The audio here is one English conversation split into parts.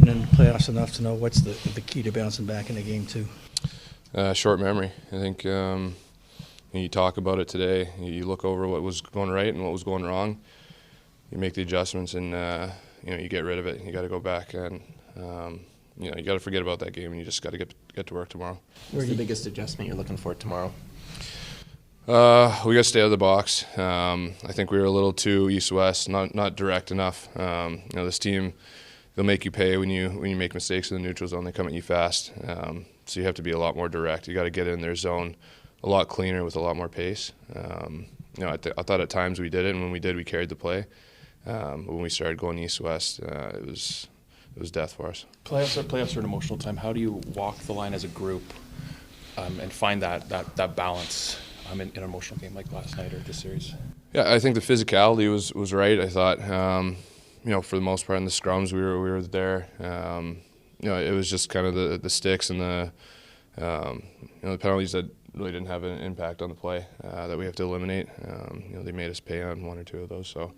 been in the playoffs enough to know what's the key to bouncing back in a game too. Short memory. I think you talk about it today. You look over what was going right and what was going wrong. You make the adjustments, and you get rid of it. You got to go back, and you got to forget about that game, and you just got to get to work tomorrow. What's the biggest adjustment you're looking for tomorrow? We got to stay out of the box. I think we were a little too east-west, not direct enough. This team, they'll make you pay when you make mistakes in the neutral zone. They come at you fast, so you have to be a lot more direct. You got to get in their zone a lot cleaner with a lot more pace. I thought at times we did it, and when we did, we carried the play. But when we started going east-west, it was death for us. Playoffs are an emotional time. How do you walk the line as a group and find that balance in an emotional game like last night or this series? Yeah, I think the physicality was right. I thought, for the most part in the scrums we were there. It was just kind of the sticks and the penalties that really didn't have an impact on the play that we have to eliminate. They made us pay on one or two of those, so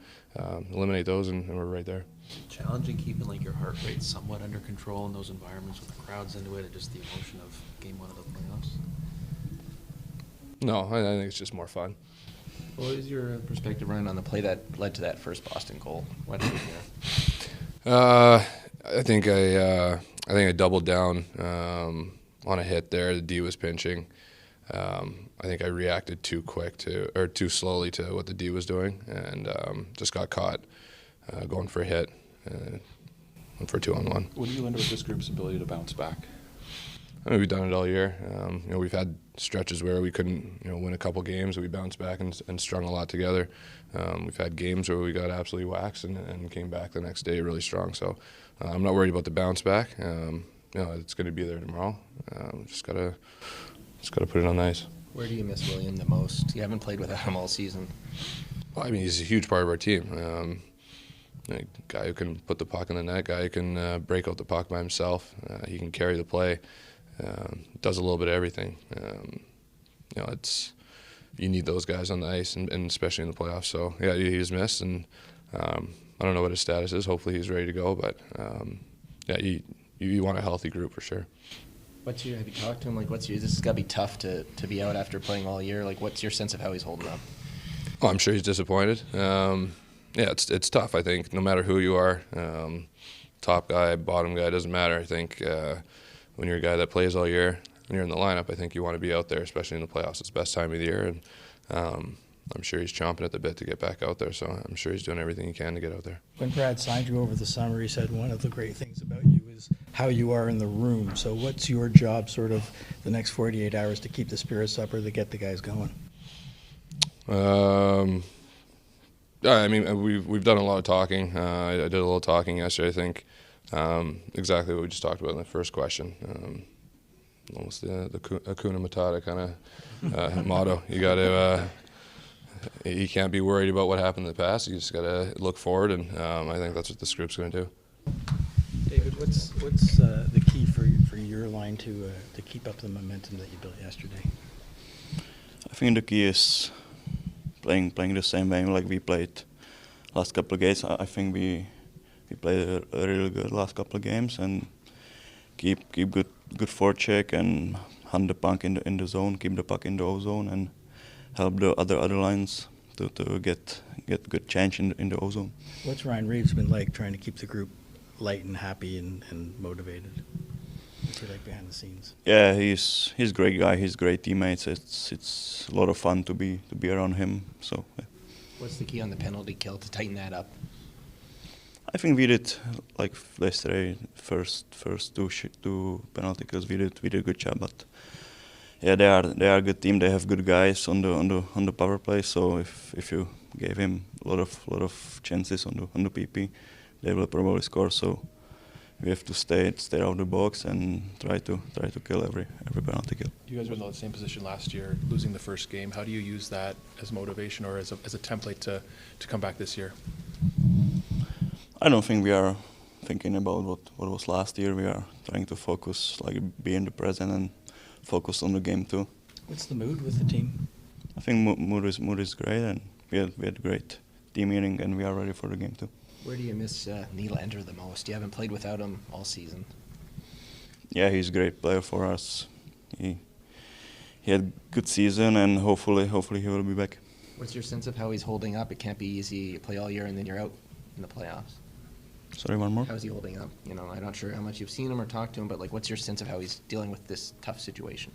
eliminate those and we're right there. Challenging keeping your heart rate somewhat under control in those environments with the crowds into it, and just the emotion of Game 1 of the playoffs? No, I think it's just more fun. What was your perspective, Ryan, on the play that led to that first Boston goal? What happened there? I think I doubled down on a hit there. The D was pinching. I think I reacted too slowly to what the D was doing, and just got caught going for a hit, went for 2-on-1. What do you wonder with this group's ability to bounce back? I mean, we've done it all year. We've had stretches where we couldn't, win a couple games, and we bounced back and strung a lot together. We've had games where we got absolutely waxed and came back the next day really strong. So I'm not worried about the bounce back. It's going to be there tomorrow. Just gotta put it on the ice. Where do you miss William the most? You haven't played without him all season. Well, I mean, he's a huge part of our team. A guy who can put the puck in the net, guy who can break out the puck by himself. He can carry the play. Does a little bit of everything. You need those guys on the ice, and especially in the playoffs. So yeah, he's missed, and I don't know what his status is. Hopefully he's ready to go, but you want a healthy group for sure. Have you talked to him? This has got to be tough to be out after playing all year. What's your sense of how he's holding up? Oh, I'm sure he's disappointed. It's tough. I think no matter who you are, top guy, bottom guy, doesn't matter. I think when you're a guy that plays all year and you're in the lineup, I think you want to be out there, especially in the playoffs. It's the best time of the year, and I'm sure he's chomping at the bit to get back out there. So I'm sure he's doing everything he can to get out there. When Brad signed you over the summer, he said one of the great things about you is how you are in the room. So what's your job sort of the next 48 hours to keep the spirits up or to get the guys going? I mean, we've done a lot of talking. I did a little talking yesterday, I think. Exactly what we just talked about in the first question. Almost the Hakuna Matata kind of motto. You got to, you can't be worried about what happened in the past. You just got to look forward, and I think that's what this group's going to do. David, what's the key for your line to keep up the momentum that you built yesterday? I think the key is playing the same way like we played last couple of games. I think we played a really good last couple of games and keep good forecheck and hunt the puck in the zone, keep the puck in the O zone, and help the other lines to get good change in the O zone. What's Ryan Reaves been like trying to keep the group light and happy and motivated? What's he like behind the scenes? Yeah, he's a great guy. He's great teammates. It's a lot of fun to be around him. So. Yeah. What's the key on the penalty kill to tighten that up? I think we did like yesterday. First two penalty kills we did a good job. But yeah, they are a good team. They have good guys on the power play. So if you gave him a lot of chances on the PP, they will probably score. So we have to stay out of the box and try to kill every penalty kill. You guys were in the same position last year, losing the first game. How do you use that as motivation or as a template to come back this year? I don't think we are thinking about what was last year. We are trying to focus, be in the present and focus on the game too. What's the mood with the team? I think mood is great, and we had great team meeting, and we are ready for the game too. Where do you miss Nylander the most? You haven't played without him all season. Yeah, he's a great player for us. He had good season, and hopefully he will be back. What's your sense of how he's holding up? It can't be easy. You play all year and then you're out in the playoffs. Sorry, one more. How's he holding up? You know, I'm not sure how much you've seen him or talked to him, but like, what's your sense of how he's dealing with this tough situation?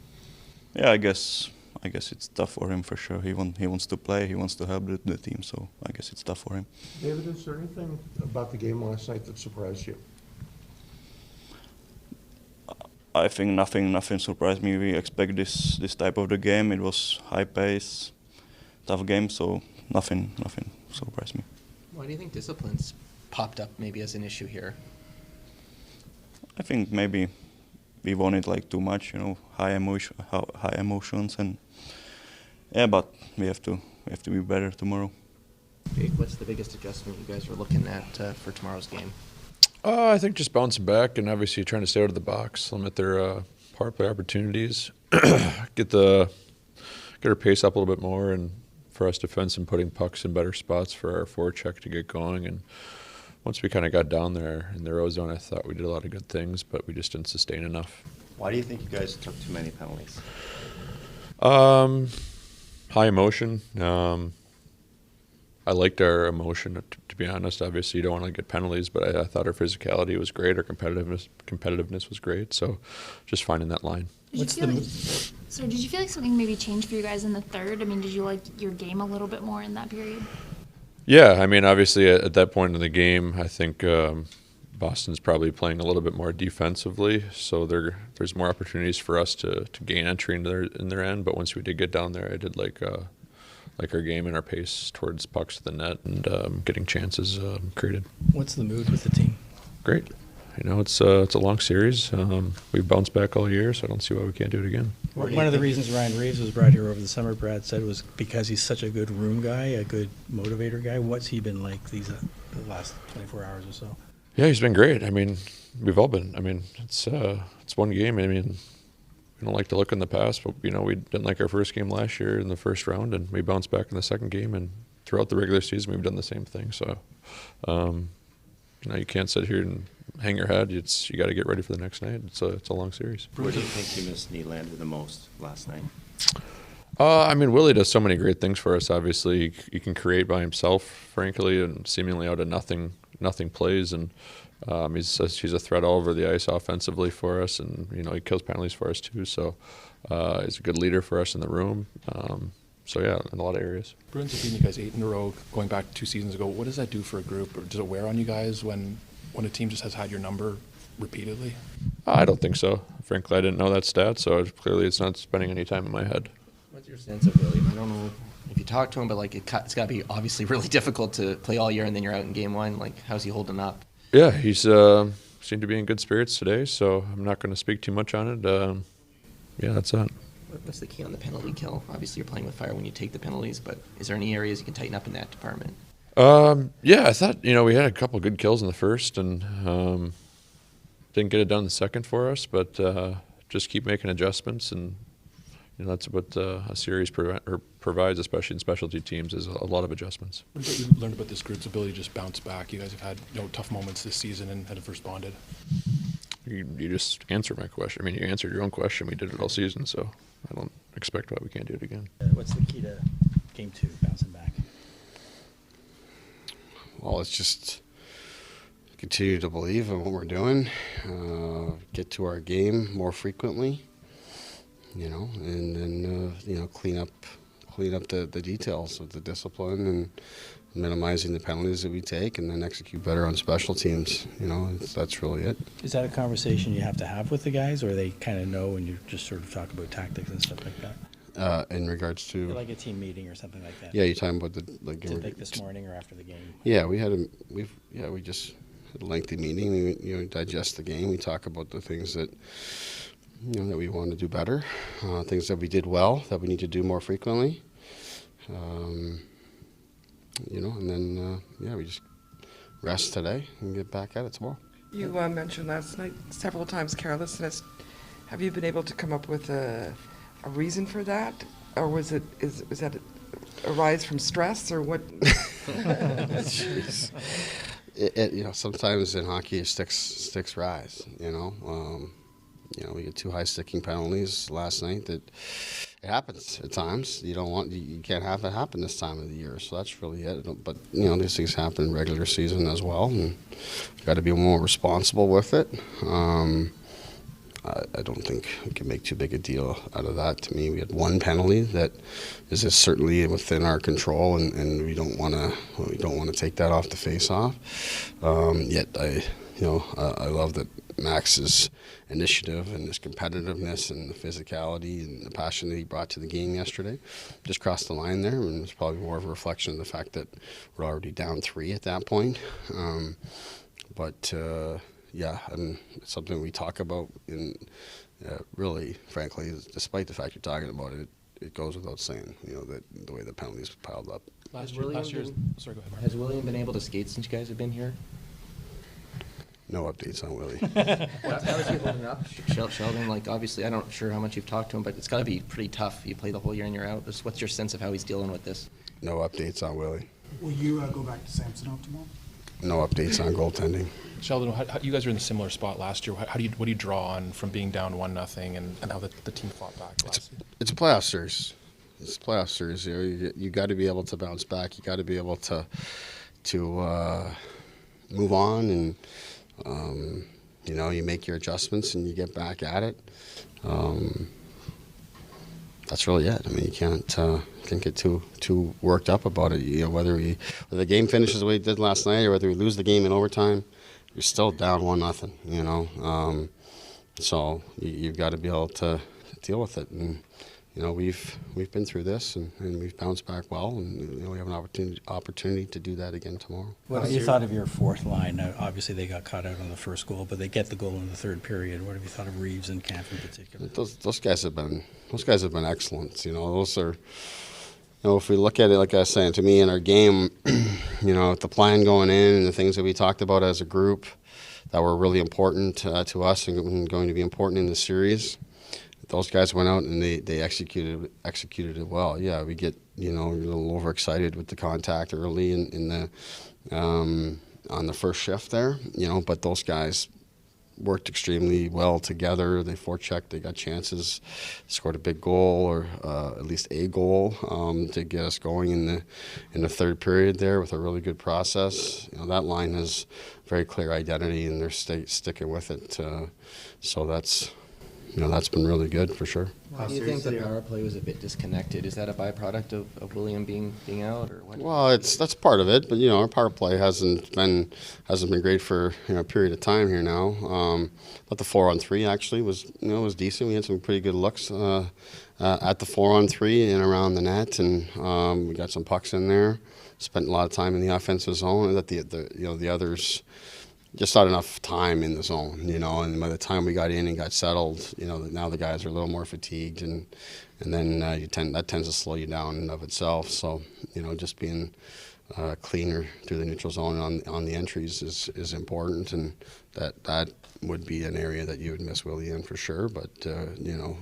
Yeah, I guess it's tough for him for sure. He wants to play. He wants to help the team. So I guess it's tough for him. David, is there anything about the game last night that surprised you? I think nothing surprised me. We expect this type of the game. It was high pace, tough game. So nothing surprised me. Why do you think discipline's popped up maybe as an issue here? I think maybe we won it like too much, high emotions, and yeah, but we have to be better tomorrow. Jake, what's the biggest adjustment you guys are looking at for tomorrow's game? I think just bouncing back and obviously trying to stay out of the box, limit their power play opportunities, get our pace up a little bit more, and for us defense and putting pucks in better spots for our forecheck to get going. And once we kind of got down there in the row zone, I thought we did a lot of good things, but we just didn't sustain enough. Why do you think you guys took too many penalties? High emotion. I liked our emotion, to be honest. Obviously, you don't want to get penalties, but I thought our physicality was great. Our competitiveness was great. So just finding that line. What's did you feel like something maybe changed for you guys in the third? I mean, did you like your game a little bit more in that period? Yeah, I mean, obviously at that point in the game, I think Boston's probably playing a little bit more defensively, so there's more opportunities for us to gain entry in their end. But once we did get down there, I did like our game and our pace towards pucks to the net and getting chances created. What's the mood with the team? Great. It's a long series. We've bounced back all year, so I don't see why we can't do it again. One of the reasons Ryan Reaves was brought here over the summer, Brad said, was because he's such a good room guy, a good motivator guy. What's he been like the last 24 hours or so? Yeah, he's been great. I mean, we've all been. I mean, it's one game. I mean, we don't like to look in the past, but we didn't like our first game last year in the first round, and we bounced back in the second game, and throughout the regular season we've done the same thing. So, you can't sit here and hang your head. You got to get ready for the next night. It's a long series. Where do you think you missed Nylander the most last night? I mean, Willie does so many great things for us. Obviously, he can create by himself, frankly, and seemingly out of nothing plays, and he's a threat all over the ice offensively for us, and he kills penalties for us too. So he's a good leader for us in the room. So yeah, in a lot of areas. Bruins have beaten you guys 8 in a row, going back 2 seasons ago. What does that do for a group, or does it wear on you guys when a team just has had your number repeatedly? I don't think so. Frankly, I didn't know that stat, so clearly it's not spending any time in my head. What's your sense of William? I don't know if you talk to him, but like it's got to be obviously really difficult to play all year and then you're out in game one. Like, how's he holding up? Yeah, he's seemed to be in good spirits today, so I'm not going to speak too much on it. Yeah, that's that. What's the key on the penalty kill? Obviously, you're playing with fire when you take the penalties, but is there any areas you can tighten up in that department? Yeah, I thought we had a couple good kills in the first, and didn't get it done in the second for us, but just keep making adjustments, and that's what a series provides, especially in specialty teams, is a lot of adjustments. What have you learned about this group's ability to just bounce back? You guys have had tough moments this season and have responded. You just answered my question. I mean, you answered your own question. We did it all season, so I don't expect why we can't do it again. What's the key to game 2, bouncing back? Well, it's just continue to believe in what we're doing, get to our game more frequently, and then clean up the details of the discipline and minimizing the penalties that we take, and then execute better on special teams. That's really it. Is that a conversation you have to have with the guys, or they kind of know and you just sort of talk about tactics and stuff like that? In regards to like a team meeting or something like that. Yeah, you're talking about like this morning or after the game. Yeah, we just had a lengthy meeting. We digest the game. We talk about the things that that we want to do better, things that we did well that we need to do more frequently. And then we just rest today and get back at it tomorrow. You mentioned last night several times carelessness. Have you been able to come up with a reason for that, or is that arise from stress, or what? Jeez. sometimes in hockey sticks rise. We get 2 high sticking penalties last night. That it happens at times. You can't have it happen this time of the year. So that's really it. But these things happen in regular season as well, and got to be more responsible with it. I don't think we can make too big a deal out of that. To me, we had 1 penalty that is certainly within our control, and we don't want to take that off the face-off. Yet I love that Max's initiative and his competitiveness and the physicality and the passion that he brought to the game yesterday just crossed the line there, and it's probably more of a reflection of the fact that we're already down 3 at that point. Yeah, and it's something we talk about, and really, frankly, despite the fact you're talking about it, it goes without saying, that the way the penalties piled up. Last year, sorry, go ahead, Mark. Has William been able to skate since you guys have been here? No updates on Willie. How is he holding up? Sheldon, obviously, I'm not sure how much you've talked to him, but it's got to be pretty tough. You play the whole year and you're out. What's your sense of how he's dealing with this? No updates on Willie. Will you go back to Samsonov tomorrow? No updates on goaltending. Sheldon, you guys were in a similar spot last year. What do you draw on from being down 1-0 and how the team fought back last year? It's a playoff series. It's a playoff series. You got to be able to bounce back. You got to be able to move on, and you make your adjustments and you get back at it. That's really it. I mean, you can't get too worked up about it. Whether the game finishes the way it did last night, or whether we lose the game in overtime, you're still down 1-0. So you've got to be able to deal with it. And we've been through this, and we've bounced back well, and we have an opportunity to do that again tomorrow. What have you thought of your 4th line? Now, obviously, they got caught out on the first goal, but they get the goal in the 3rd period. What have you thought of Reaves and Kampf in particular? Those guys have been excellent. Those are. If we look at it, like I was saying, to me in our game, the plan going in and the things that we talked about as a group that were really important to us and going to be important in the series, those guys went out and they executed it well. Yeah, we get a little overexcited with the contact early in the on the first shift there, but those guys worked extremely well together. They forechecked, they got chances, scored a big goal, or at least a goal to get us going in the 3rd period there with a really good process. That line has very clear identity, and they're sticking with it. So that's been really good for sure. Why do you think the power play was a bit disconnected? Is that a byproduct of William being out, or what? Well, that's part of it, but our power play hasn't been great for a period of time here now. But the 4-on-3 actually was decent. We had some pretty good looks at the 4-on-3 and around the net, and we got some pucks in there. Spent a lot of time in the offensive zone, and that the others just not enough time in the zone, and by the time we got in and got settled, now the guys are a little more fatigued, and then that tends to slow you down in and of itself. So, just being cleaner through the neutral zone on the entries is important, and that would be an area that you would miss Willie in for sure. But the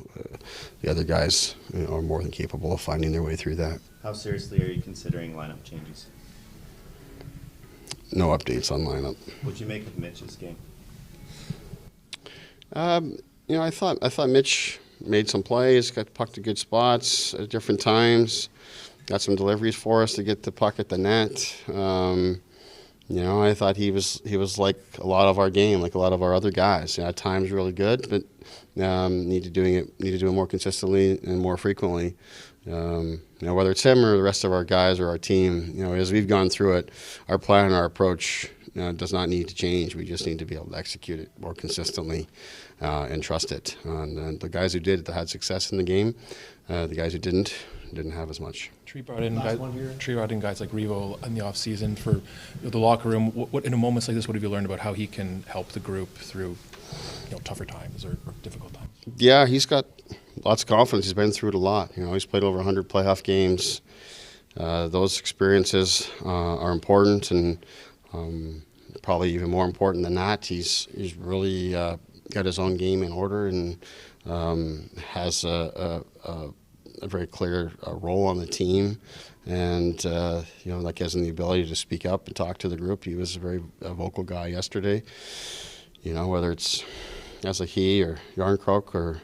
other guys are more than capable of finding their way through that. How seriously are you considering lineup changes? No updates on lineup. What'd you make of Mitch's game? I thought Mitch made some plays, got the puck to good spots at different times, got some deliveries for us to get the puck at the net. I thought he was like a lot of our game, like a lot of our other guys. At times really good, but need to do it more consistently and more frequently. Whether it's him or the rest of our guys or our team, as we've gone through it, our plan and our approach does not need to change. We just need to be able to execute it more consistently and trust it. And the guys who did had success in the game. The guys who didn't have as much. Tree brought in guys like Revo in the off season for the locker room. What in a moments like this, what have you learned about how he can help the group through tougher times or difficult times? Yeah, he's got lots of confidence. He's been through it a lot. He's played over 100 playoff games. Those experiences are important, and probably even more important than that, he's really got his own game in order, and has a a very clear role on the team, and like having the ability to speak up and talk to the group. He was a vocal guy yesterday. Whether it's he or Yarncrook or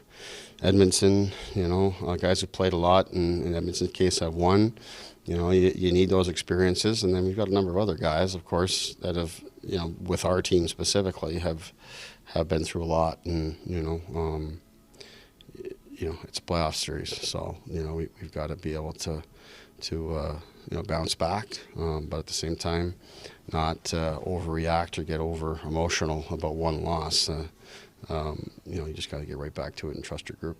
Edmondson, guys who played a lot, and in Edmondson's case have won. You need those experiences, and then we've got a number of other guys, of course, that have, with our team specifically, have been through a lot, and it's a playoff series, so we've got to be able to bounce back, but at the same time, not overreact or get over emotional about one loss. You just got to get right back to it and trust your group.